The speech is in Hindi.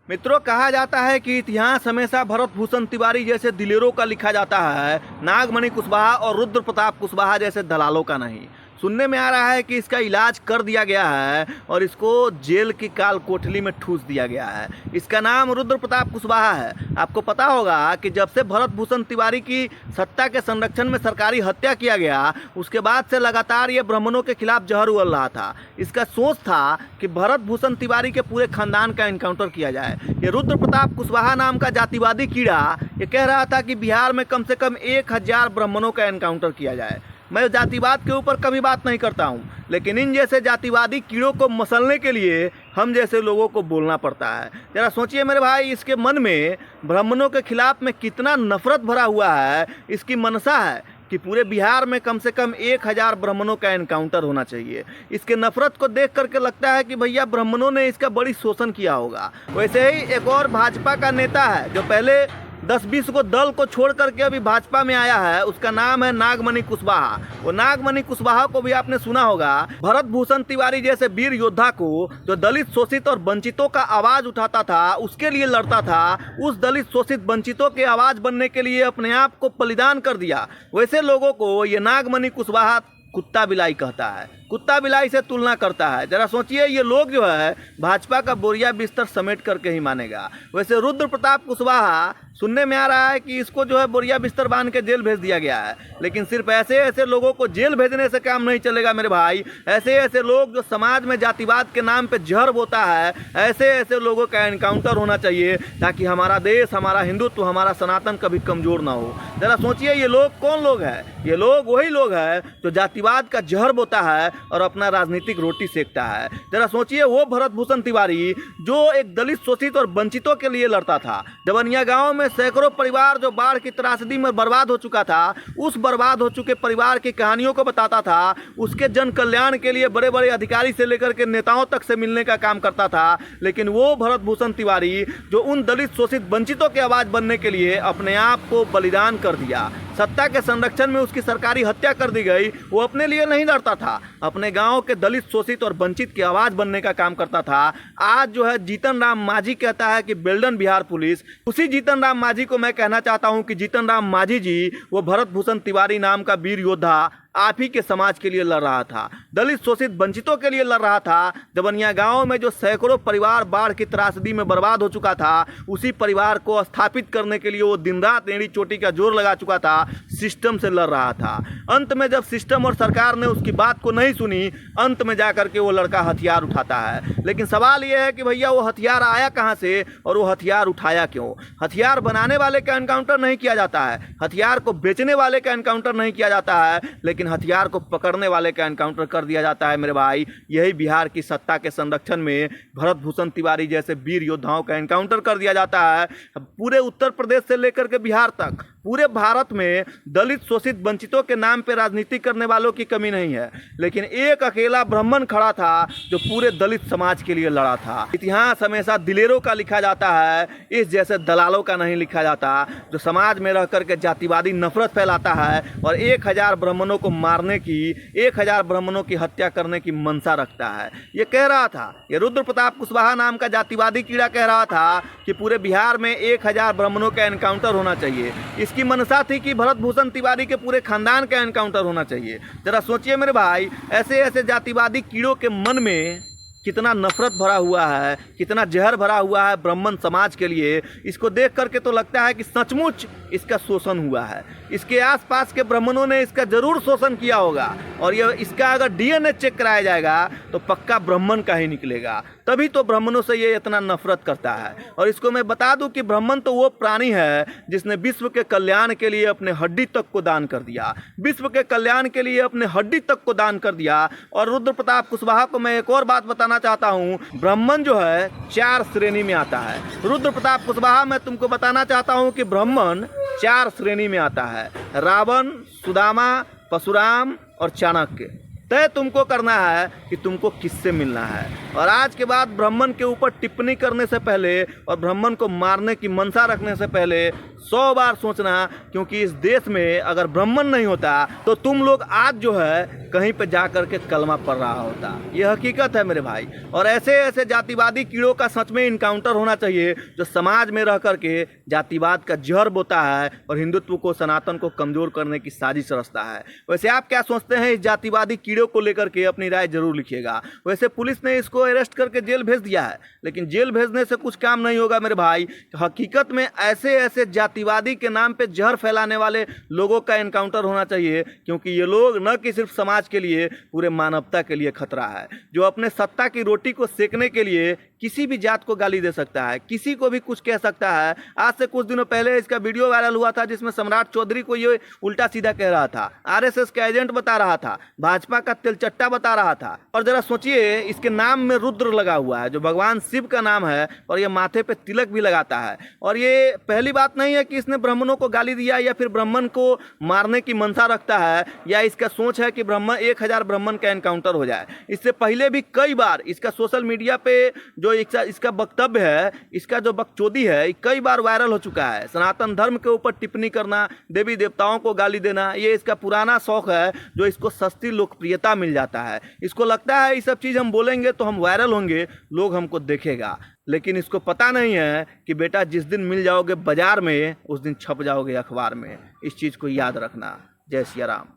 मित्रों, कहा जाता है कि इतिहास हमेशा भरत भूषण तिवारी जैसे दिलेरों का लिखा जाता है, नागमणि कुशवाहा और रुद्र प्रताप कुशवाहा जैसे दलालों का नहीं। सुनने में आ रहा है कि इसका इलाज कर दिया गया है और इसको जेल की काल कोठरी में ठूस दिया गया है। इसका नाम रुद्र प्रताप कुशवाहा है। आपको पता होगा कि जब से भरत भूषण तिवारी की सत्ता के संरक्षण में सरकारी हत्या किया गया, उसके बाद से लगातार ये ब्राह्मणों के खिलाफ जहर उगल रहा था। इसका सोच था कि भरत भूषण तिवारी के पूरे खानदान का इनकाउंटर किया जाए। ये रुद्र प्रताप कुशवाहा नाम का जातिवादी कीड़ा ये कह रहा था कि बिहार में कम से कम 1000 ब्राह्मणों का इनकाउंटर किया जाए। मैं जातिवाद के ऊपर कभी बात नहीं करता हूं, लेकिन इन जैसे जातिवादी कीड़ों को मसलने के लिए हम जैसे लोगों को बोलना पड़ता है। जरा सोचिए मेरे भाई, इसके मन में ब्राह्मणों के खिलाफ में कितना नफरत भरा हुआ है। इसकी मनसा है कि पूरे बिहार में कम से कम 1000 ब्राह्मणों का एनकाउंटर होना चाहिए। इसके नफरत को देख करके लगता है कि भैया ब्राह्मणों ने इसका बड़ी शोषण किया होगा। वैसे ही एक और भाजपा का नेता है जो पहले 10-20 को दल को छोड़ करके अभी भाजपा में आया है, उसका नाम है नागमणि कुशवाहा। वो नागमणि कुशवाहा को भी आपने सुना होगा। भरत भूषण तिवारी जैसे वीर योद्धा को जो दलित शोषित और वंचितों का आवाज उठाता था, उसके लिए लड़ता था, उस दलित शोषित वंचितों के आवाज बनने के लिए अपने आप को बलिदान कर दिया। वैसे लोगों को ये नागमणि कुशवाहा कुत्ता बिलाई कहता है, कुत्ता बिलाई से तुलना करता है। जरा सोचिए, ये लोग जो है भाजपा का बोरिया बिस्तर समेट करके ही मानेगा। वैसे रुद्र प्रताप कुशवाहा सुनने में आ रहा है कि इसको जो है बोरिया बिस्तर बांध के जेल भेज दिया गया है, लेकिन सिर्फ ऐसे ऐसे लोगों को जेल भेजने से काम नहीं चलेगा मेरे भाई। ऐसे ऐसे लोग जो समाज में जातिवाद के नाम पे जहर बोता है, ऐसे ऐसे लोगों का एनकाउंटर होना चाहिए, ताकि हमारा देश, हमारा हिंदुत्व, हमारा सनातन कभी कमजोर ना हो। जरा सोचिए, ये लोग कौन लोग हैं? ये लोग वही लोग हैं जो जातिवाद का जहर बोता है और अपना राजनीतिक रोटी सेकता है। जरा सोचिए, वो भरत भूषण तिवारी जो एक दलित शोषित और वंचितों के लिए लड़ता था। जवनिया गांव में सैकड़ों परिवार जो बाढ़ की त्रासदी में बर्बाद हो चुका था, उस बर्बाद हो चुके परिवार की कहानियों को बताता था। उसके जन कल्याण के लिए बड़े बड़े अधिकारी से लेकर के नेताओं तक से मिलने का काम करता था। लेकिन वो भरत भूषण तिवारी जो उन दलित शोषित वंचितों की आवाज बनने के लिए अपने आप को बलिदान कर दिया। सत्ता के संरक्षण में उसकी सरकारी हत्या कर दी गई। वो अपने लिए नहीं लड़ता था, अपने गांव के दलित शोषित और वंचित की आवाज बनने का काम करता था। आज जो है जीतन राम मांझी कहता है कि बेल्डन बिहार पुलिस। उसी जीतन राम मांझी को मैं कहना चाहता हूं कि जीतन राम मांझी जी वो भरत भूषण तिवारी नाम का वीर योद्धा आप ही के समाज के लिए लड़ रहा था, दलित शोषित वंचितों के लिए लड़ रहा था। जवनिया गांव में जो सैकड़ों परिवार बाढ़ की त्रासदी में बर्बाद हो चुका था, उसी परिवार को स्थापित करने के लिए वो दिन रात एड़ी चोटी का जोर लगा चुका था, सिस्टम से लड़ रहा था। अंत में जब सिस्टम और सरकार ने उसकी बात को नहीं सुनी, अंत में जाकर के वो लड़का हथियार उठाता है। लेकिन सवाल ये है कि भैया वो हथियार आया कहाँ से और वो हथियार उठाया क्यों? हथियार बनाने वाले का एनकाउंटर नहीं किया जाता है, हथियार को बेचने वाले का एनकाउंटर नहीं किया जाता है, लेकिन हथियार को पकड़ने वाले का एनकाउंटर कर दिया जाता है मेरे भाई। यही बिहार की सत्ता के संरक्षण में भरत भूषण तिवारी जैसे वीर योद्धाओं का एनकाउंटर कर दिया जाता है। पूरे उत्तर प्रदेश से लेकर के बिहार तक पूरे भारत में दलित शोषित वंचितों के नाम पे राजनीति करने वालों की कमी नहीं है, लेकिन एक अकेला ब्राह्मण खड़ा था जो पूरे दलित समाज के लिए लड़ा था। इतिहास हमेशा दिलेरों का लिखा जाता है, इस जैसे दलालों का नहीं लिखा जाता, जो समाज में रह करके जातिवादी नफरत फैलाता है और 1000 ब्राह्मणों को मारने की, 1000 ब्राह्मणों की हत्या करने की मनसा रखता है। ये कह रहा था, ये रुद्र प्रताप कुशवाहा नाम का जातिवादी कीड़ा कह रहा था कि पूरे बिहार में 1000 ब्राह्मणों का एनकाउंटर होना चाहिए। इसकी मनसा थी कि भरत भूषण तिवारी के पूरे खानदान का एनकाउंटर होना चाहिए। जरा सोचिए मेरे भाई, ऐसे ऐसे जातिवादी कीड़ों के मन में कितना नफरत भरा हुआ है, कितना जहर भरा हुआ है ब्राह्मण समाज के लिए। इसको देख करके तो लगता है कि सचमुच इसका शोषण हुआ है। इसके आसपास के ब्राह्मणों ने इसका जरूर शोषण किया होगा, और ये इसका अगर डीएनए चेक कराया जाएगा तो पक्का ब्राह्मण का ही निकलेगा। तभी तो ब्राह्मणों से ये इतना नफरत करता है। और इसको मैं बता दूं कि ब्राह्मण तो वो प्राणी है जिसने विश्व के कल्याण के लिए अपने हड्डी तक को दान कर दिया, विश्व के कल्याण के लिए अपने हड्डी तक को दान कर दिया। और रुद्र प्रताप कुशवाहा को मैं एक और बात बताना चाहता हूँ, ब्राह्मण जो है 4 श्रेणी में आता है। रुद्र प्रताप कुशवाहा मैं तुमको बताना चाहता हूँ कि ब्राह्मण 4 श्रेणी में आता है: रावण, सुदामा, परशुराम और चाणक्य। तय तुमको करना है कि तुमको किससे मिलना है। और आज के बाद ब्राह्मण के ऊपर टिप्पणी करने से पहले और ब्राह्मण को मारने की मनसा रखने से पहले 100 बार सोचना, क्योंकि इस देश में अगर ब्राह्मण नहीं होता तो तुम लोग आज जो है कहीं पे जा कर के कलमा पड़ रहा होता। ये हकीकत है मेरे भाई। और ऐसे ऐसे जातिवादी कीड़ों का सच में इनकाउंटर होना चाहिए जो समाज में रह करके जातिवाद का जहर बोता है और हिंदुत्व को, सनातन को कमजोर करने की साजिश रचता है। वैसे आप क्या सोचते हैं इस जातिवादी कीड़ों को लेकर के? अपनी राय जरूर लिखिएगा। वैसे पुलिस ने इसको अरेस्ट करके जेल भेज दिया है, लेकिन जेल भेजने से कुछ काम नहीं होगा मेरे भाई। हकीकत में ऐसे ऐसे जातिवादी के नाम पे जहर फैलाने वाले लोगों का एनकाउंटर होना चाहिए, क्योंकि ये लोग न कि सिर्फ समाज के लिए, पूरे मानवता के लिए खतरा है। जो अपने सत्ता की रोटी को सेकने के लिए किसी भी जात को गाली दे सकता है, किसी को भी कुछ कह सकता है। आज से कुछ दिनों पहले इसका वीडियो वायरल हुआ था जिसमें सम्राट चौधरी को ये उल्टा सीधा कह रहा था, आरएसएस का एजेंट बता रहा था, भाजपा का तिलचट्टा बता रहा था। और जरा सोचिए, इसके नाम में रुद्र लगा हुआ है जो भगवान शिव का नाम है, और ये माथे पे तिलक भी लगाता है। और ये पहली बात नहीं है कि इसने ब्राह्मणों को गाली दिया या फिर ब्राह्मण को मारने की मनसा रखता है, या इसका सोच है कि 1000 ब्राह्मण का एनकाउंटर हो जाए। इससे पहले भी कई बार इसका सोशल मीडिया पे जो इसका वक्तव्य है, इसका जो बकचोदी है, कई बार वायरल हो चुका है। सनातन धर्म के ऊपर टिप्पणी करना, देवी देवताओं को गाली देना, ये इसका पुराना शौक है जो इसको सस्ती लोकप्रियता मिल जाता है। इसको लगता है ये सब चीज़ हम बोलेंगे तो हम वायरल होंगे, लोग हमको देखेगा। लेकिन इसको पता नहीं है कि बेटा जिस दिन मिल जाओगे बाजार में, उस दिन छप जाओगे अखबार में। इस चीज़ को याद रखना। जय सिया राम।